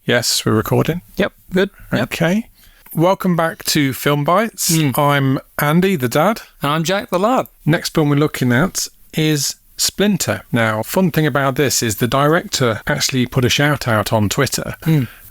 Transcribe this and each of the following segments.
Yes, we're recording. Yep, good. Yep. Okay. Welcome back to Film Bites. I'm Andy, the dad. And I'm Jack, the lad. Next film we're looking at is Splinter. Now, fun thing about this is the director actually put a shout out on Twitter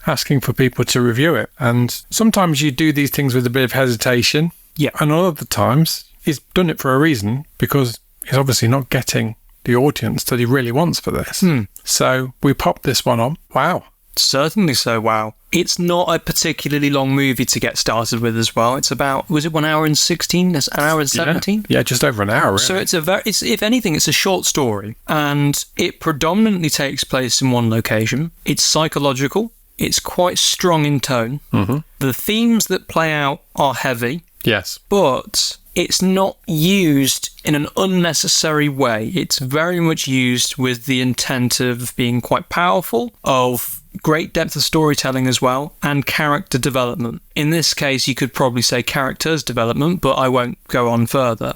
asking for people to review it. And sometimes you do these things with a bit of hesitation. Yeah. And other times he's done it for a reason, because he's obviously not getting the audience that he really wants for this. So we popped this one on. Wow. Certainly so, wow. It's not a particularly long movie to get started with as well. It's about, was it 1 hour and 16? An hour and 17? Yeah, just over an hour, really. So it's if anything, it's a short story. And it predominantly takes place in one location. It's psychological. It's quite strong in tone. The themes that play out are heavy. Yes. But it's not used in an unnecessary way. It's very much used with the intent of being quite powerful, of great depth of storytelling as well, and character development. In this case, you could probably say characters development, but I won't go on further.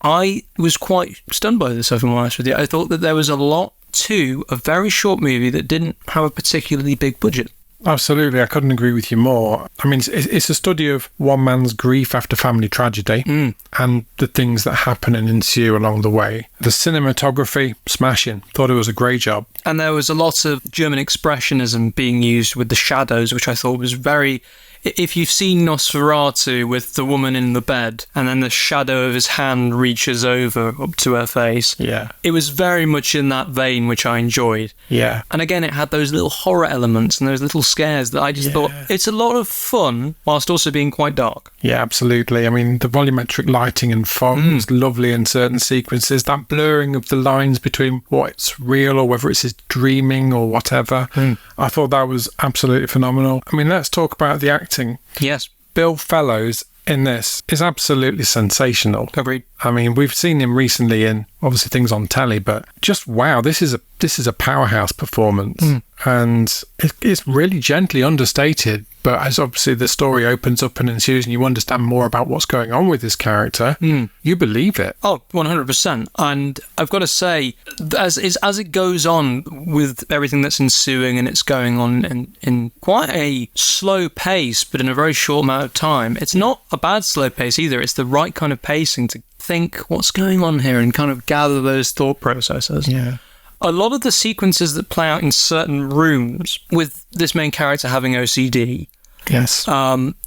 I was quite stunned by this, if I'm honest with you. I thought that there was a lot to a very short movie that didn't have a particularly big budget. Absolutely, I couldn't agree with you more. I mean, it's a study of one man's grief after family tragedy and the things that happen and ensue along the way. The cinematography, smashing. Thought it was a great job. And there was a lot of German expressionism being used with the shadows, which I thought was very... If you've seen Nosferatu with the woman in the bed and then the shadow of his hand reaches over up to her face, it was very much in that vein, which I enjoyed. Yeah. And again, it had those little horror elements and those little scares that I just thought, it's a lot of fun whilst also being quite dark. Yeah, absolutely. I mean, the volumetric lighting and fog was lovely in certain sequences. That blurring of the lines between what's real or whether it's his dreaming or whatever. I thought that was absolutely phenomenal. I mean, let's talk about the acting. Yes. Bill Fellows in this is absolutely sensational. Agreed. I mean, we've seen him recently in obviously things on telly, but just wow, this is a powerhouse performance, and it's really gently understated. But as obviously the story opens up and ensues, and you understand more about what's going on with this character, you believe it. Oh, 100%. And I've got to say, as it goes on with everything that's ensuing, and it's going on in quite a slow pace, but in a very short amount of time, it's not a bad slow pace either. It's the right kind of pacing to think what's going on here and kind of gather those thought processes. Yeah. A lot of the sequences that play out in certain rooms with this main character having OCD, yes,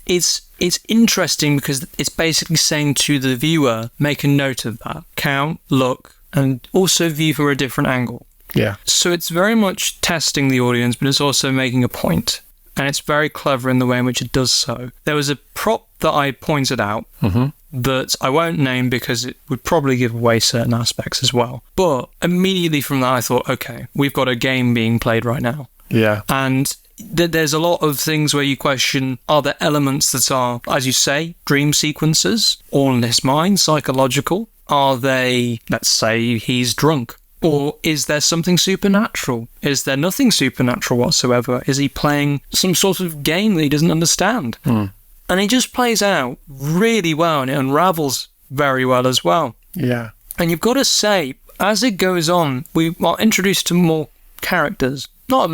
it's interesting because it's basically saying to the viewer, make a note of that, count, look, and also view from a different angle. Yeah. So it's very much testing the audience, but it's also making a point. And it's very clever in the way in which it does so. There was a prop that I pointed out that I won't name because it would probably give away certain aspects as well. But immediately from that, I thought, okay, we've got a game being played right now. Yeah. And there's a lot of things where you question, are there elements that are, as you say, dream sequences, all in his mind, psychological? Are they, let's say, he's drunk? Or is there something supernatural? Is there nothing supernatural whatsoever? Is he playing some sort of game that he doesn't understand? And he just plays out really well, and it unravels very well as well. Yeah. And you've got to say, as it goes on, we are introduced to more characters. Not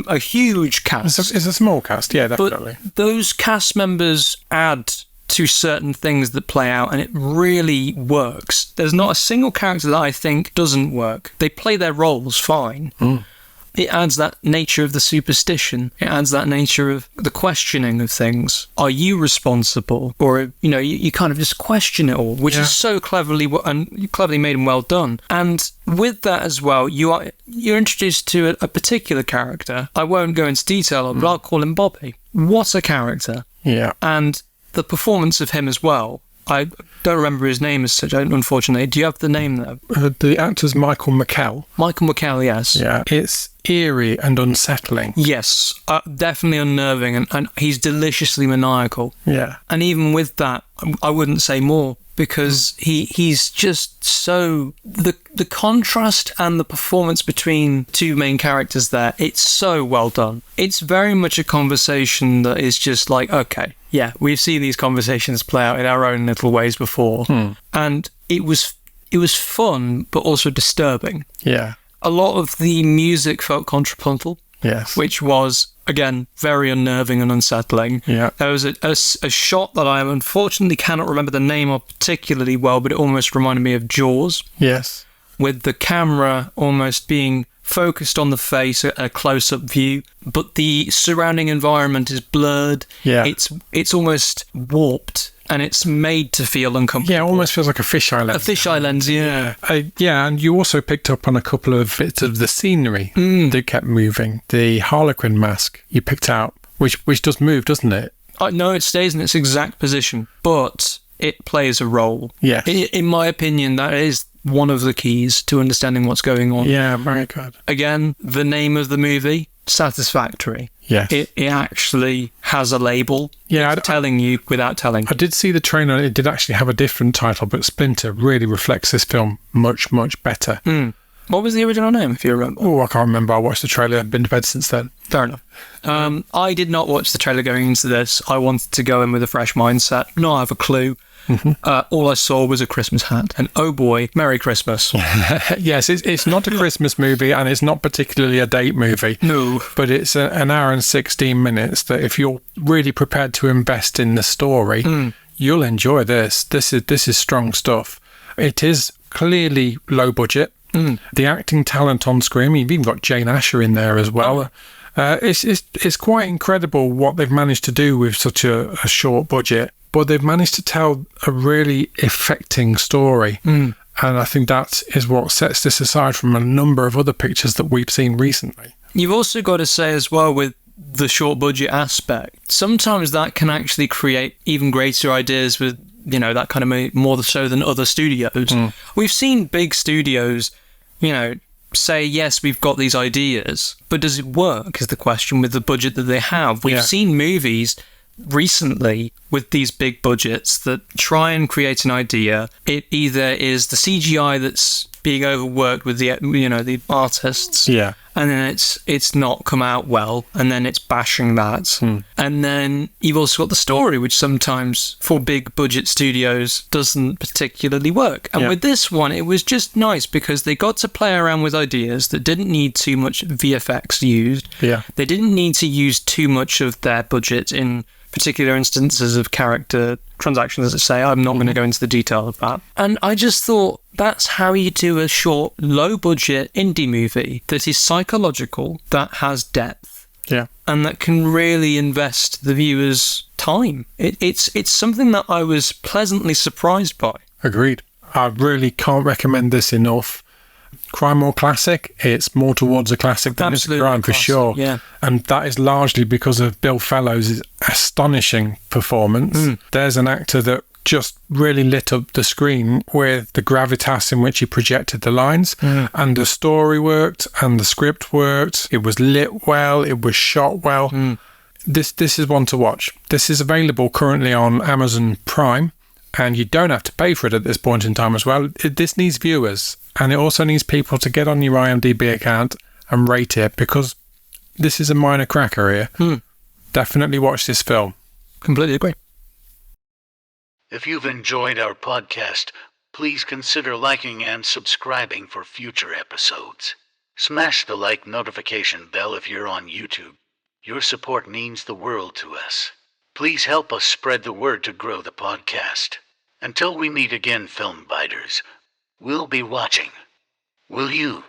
a huge cast. It's a small cast, yeah, definitely. But those cast members add to certain things that play out, and it really works. There's not a single character that I think doesn't work. They play their roles fine. It adds that nature of the superstition. It adds that nature of the questioning of things. Are you responsible? Or, you kind of just question it all, which is so cleverly made and well done. And with that as well, you're introduced to a particular character. I won't go into detail, but I'll call him Bobby. What a character. Yeah. And the performance of him as well. I don't remember his name as such, unfortunately. Do you have the name there? The actor's Michael McKell. Michael McKell, yes. Yeah, it's eerie and unsettling. Yes, definitely unnerving, and he's deliciously maniacal. Yeah. And even with that, I wouldn't say more, because he's just so... The contrast and the performance between two main characters there, it's so well done. It's very much a conversation that is just like, okay, yeah, we've seen these conversations play out in our own little ways before. And it was fun, but also disturbing. Yeah. A lot of the music felt contrapuntal. Yes. which was, again, very unnerving and unsettling. Yeah. There was a shot that I unfortunately cannot remember the name of particularly well, but it almost reminded me of Jaws, Yes. with the camera almost being focused on the face, a close-up view, but the surrounding environment is blurred. Yeah. It's almost warped, and it's made to feel uncomfortable. Yeah, it almost feels like a fisheye lens. A fisheye lens, yeah. Yeah, and you also picked up on a couple of bits of the scenery that kept moving. The Harlequin mask you picked out, which does move, doesn't it? No, it stays in its exact position, but it plays a role. Yes. In my opinion, that is one of the keys to understanding what's going on. Yeah, very good. Again, the name of the movie, Satisfactory. Yes. It actually has a label. Yeah, It's telling you without telling. I did see the trailer. It did actually have a different title, but Splinter really reflects this film much, much better. What was the original name, if you remember? Oh, I can't remember. I watched the trailer. I've been to bed since then. Fair enough. I did not watch the trailer going into this. I wanted to go in with a fresh mindset, not have a clue. All I saw was a Christmas hat, and oh boy, Merry Christmas. Yes, it's not a Christmas movie, and it's not particularly a date movie. No. But it's an hour and 16 minutes that if you're really prepared to invest in the story, you'll enjoy this. This is strong stuff. It is clearly low budget. The acting talent on screen, you've even got Jane Asher in there as well. It's quite incredible what they've managed to do with such a short budget, but they've managed to tell a really affecting story. And I think that is what sets this aside from a number of other pictures that we've seen recently. You've also got to say as well, with the short budget aspect, sometimes that can actually create even greater ideas with, that kind of more so than other studios. We've seen big studios, say, yes, we've got these ideas, but does it work is the question with the budget that they have. We've seen movies recently with these big budgets that try and create an idea. It either is the CGI that's being overworked with the artists, and then it's not come out well, and then it's bashing that. And then you've also got the story, which sometimes for big budget studios doesn't particularly work. And with this one, it was just nice because they got to play around with ideas that didn't need too much VFX used. They didn't need to use too much of their budget in particular instances of character transactions, let's say. I'm not going to go into the detail of that. And I just thought that's how you do a short, low-budget indie movie that is psychological, that has depth, and that can really invest the viewer's time. It's something that I was pleasantly surprised by. Agreed. I really can't recommend this enough. Crime or classic, it's more towards a classic than it's a crime for sure. Yeah. And that is largely because of Bill Fellows' astonishing performance. There's an actor that just really lit up the screen with the gravitas in which he projected the lines, and the story worked and the script worked. It was lit well, it was shot well. This is one to watch. This is available currently on Amazon Prime, and you don't have to pay for it at this point in time as well. This needs viewers, and it also needs people to get on your IMDb account and rate it, because this is a minor cracker here. Definitely watch this film. Completely agree. If you've enjoyed our podcast, please consider liking and subscribing for future episodes. Smash the like notification bell if you're on YouTube. Your support means the world to us. Please help us spread the word to grow the podcast. Until we meet again, film biters, we'll be watching. Will you?